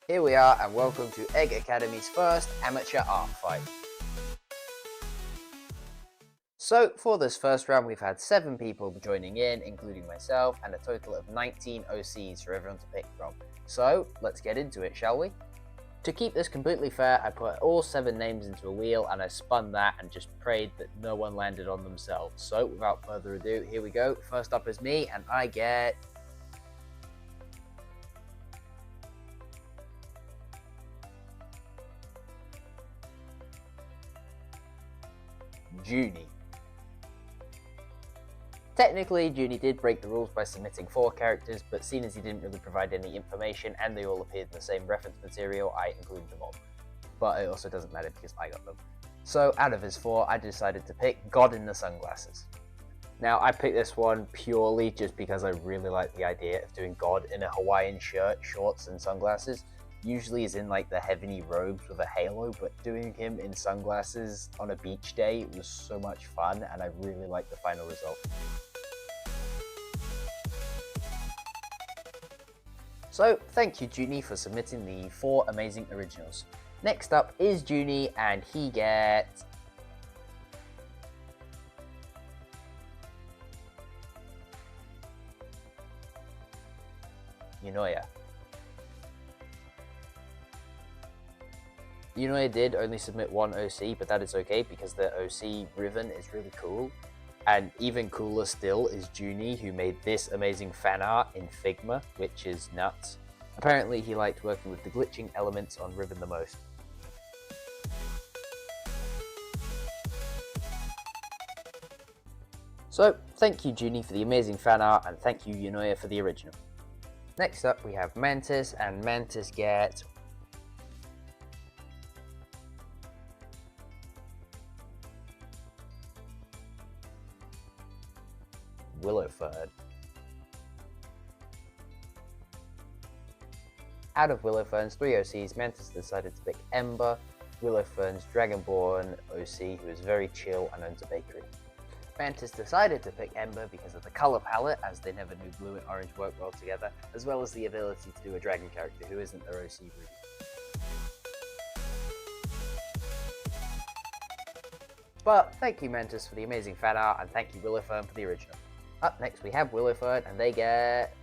Here we are, and welcome to Egg Academy's first amateur art fight. So for this first round we've had 7 people joining in, including myself, and a total of 19 OCs for everyone to pick from. So let's get into it, shall we? To keep this completely fair, I put all 7 names into a wheel and I spun that and just prayed that no one landed on themselves. So without further ado, here we go. First up is me, and I get Juni. Technically, Juni did break the rules by submitting 4 characters, but seeing as he didn't really provide any information and they all appeared in the same reference material, I included them all. But it also doesn't matter because I got them. So out of his 4, I decided to pick God in the Sunglasses. Now, I picked this one purely just because I really like the idea of doing God in a Hawaiian shirt, shorts, and sunglasses. Usually he's in like the heavenly robes with a halo, but doing him in sunglasses on a beach day was so much fun, and I really liked the final result. So thank you, Juni, for submitting the 4 amazing originals. Next up is Juni, and he gets eunoia. Eunoia did only submit 1 OC, but that is okay because the OC Riven is really cool. And even cooler still is Juni, who made this amazing fan art in Figma, which is nuts. Apparently he liked working with the glitching elements on Riven the most. So thank you, Juni, for the amazing fan art, and thank you, eunoia, for the original. Next up we have Mantis, and Mantis gets Willowfern. Out of Willowfern's 3 OCs, Mantis decided to pick Ember, Willowfern's Dragonborn OC, who is very chill and owns a bakery. Mantis decided to pick Ember because of the colour palette, as they never knew blue and orange work well together, as well as the ability to do a dragon character who isn't their OC Ruby. But thank you, Mantis, for the amazing fan art, and thank you, Willowfern, for the original. Up next we have Willowfern, and they get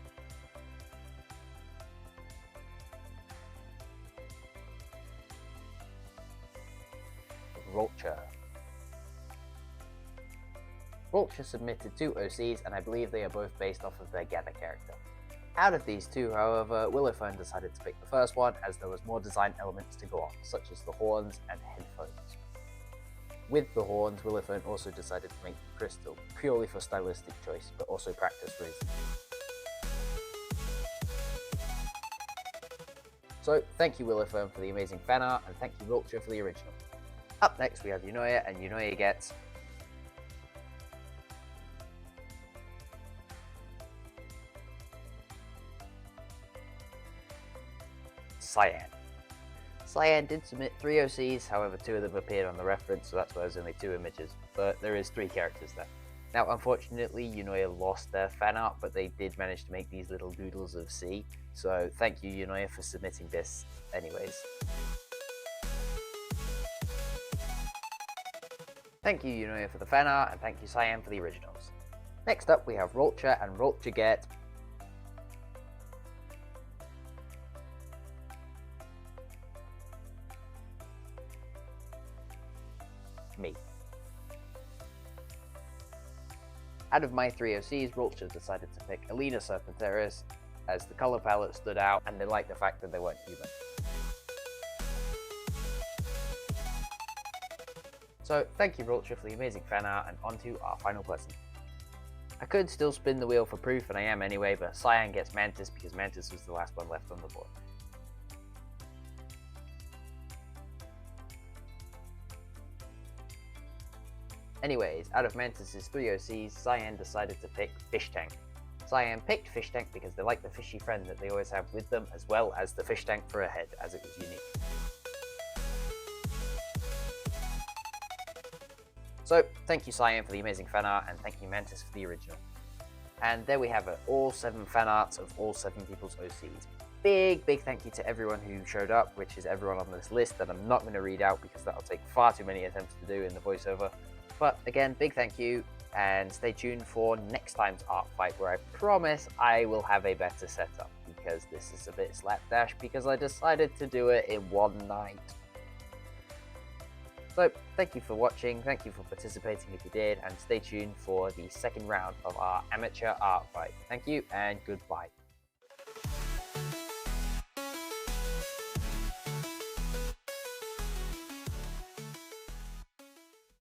Rulcha. Rulcha submitted 2 OCs, and I believe they are both based off of their Gather character. Out of these 2, however, Willowfern decided to pick the first one as there was more design elements to go on, such as the horns and headphones. With the horns, Willowfern also decided to make them crystal, purely for stylistic choice, but also practice reasons. So thank you, Willowfern, for the amazing fan art, and thank you, Rulcha, for the original. Up next we have eunoia, and eunoia gets Cyan. Cyan did submit 3 OCs, however 2 of them appeared on the reference, so that's why there's only 2 images, but there is 3 characters there. Now unfortunately, eunoia lost their fan art, but they did manage to make these little doodles of sea, so thank you, eunoia, for submitting this anyways. Thank you, eunoia, for the fan art, and thank you, Cyan, for the originals. Next up we have Rulcha, and Rulcha gets me. Out of my 3 OCs, Rulcha decided to pick Alina Serpenteris as the colour palette stood out, and they liked the fact that they weren't human. So thank you, Rulcha, for the amazing fan art, and on to our final person. I could still spin the wheel for proof, and I am anyway, but Cyan gets Mantis because Mantis was the last one left on the board. Anyways, out of Mantis' 3 OCs, Cyan decided to pick Fish Tank. Cyan picked Fish Tank because they like the fishy friend that they always have with them, as well as the fish tank for a head, as it was unique. So, thank you, Cyan, for the amazing fan art, and thank you, Mantis, for the original. And there we have it, all 7 fan arts of all 7 people's OCs. big thank you to everyone who showed up, which is everyone on this list that I'm not going to read out because that'll take far too many attempts to do in the voiceover. But again, big thank you, and stay tuned for next time's art fight, where I promise I will have a better setup, because this is a bit slapdash because I decided to do it in one night. So thank you for watching, thank you for participating if you did, and stay tuned for the second round of our amateur art fight. Thank you and goodbye.